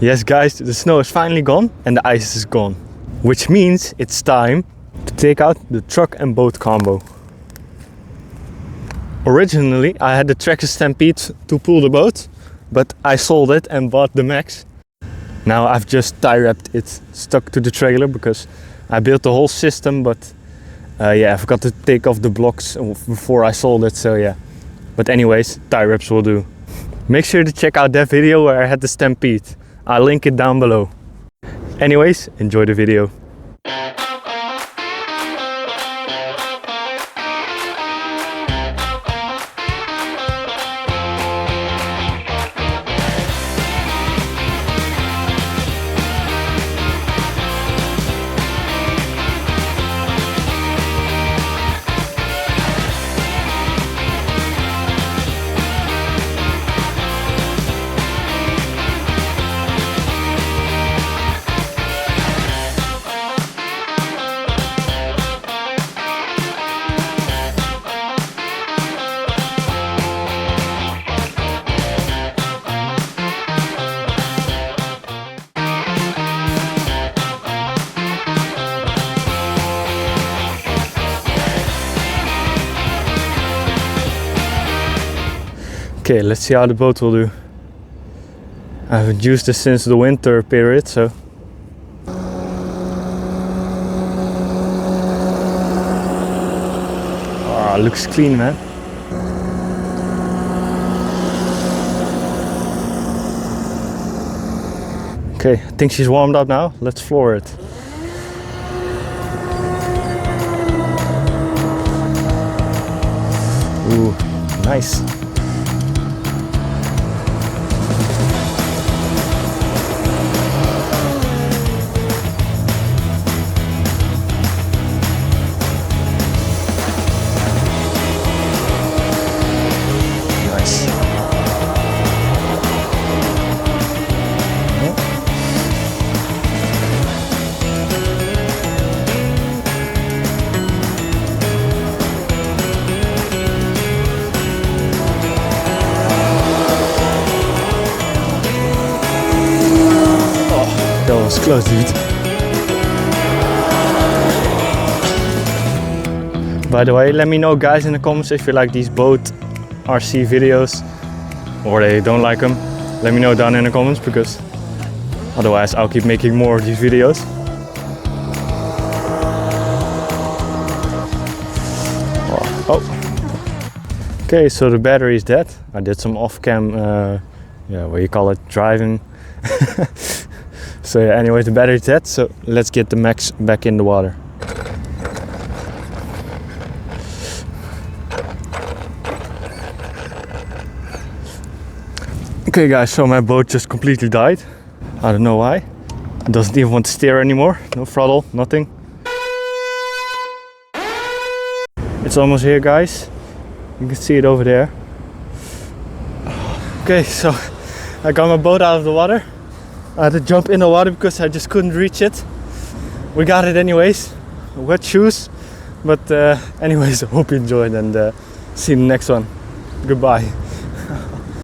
Yes guys, the snow is finally gone and the ice is gone. Which means it's time to take out the truck and boat combo. Originally I had the Tracker Stampede to pull the boat, but I sold it and bought the Max. Now I've just tie wrapped it, stuck to the trailer because I built the whole system, but yeah, I forgot to take off the blocks before I sold it, so yeah. But anyways, tie wraps will do. Make sure to check out that video where I had the Stampede. I'll link it down below. Anyways, enjoy the video. Okay, let's see how the boat will do. I haven't used this since the winter period, so. Ah, looks clean, man. Okay, I think she's warmed up now. Let's floor it. Ooh, nice. That was close, dude. By the way, let me know guys in the comments if you like these boat RC videos or they don't like them. Let me know down in the comments because otherwise I'll keep making more of these videos. Oh. Okay, so the battery is dead. I did some off-cam, yeah, what you call it, driving. So yeah, anyway, the battery's dead, so let's get the Max back in the water. Okay guys, so my boat just completely died. I don't know why. It doesn't even want to steer anymore. No throttle, nothing. It's almost here guys. You can see it over there. Okay, so I got my boat out of the water. I had to jump in the water because I just couldn't reach it. We got it anyways. Wet shoes. But anyways, I hope you enjoyed and see you in the next one. Goodbye.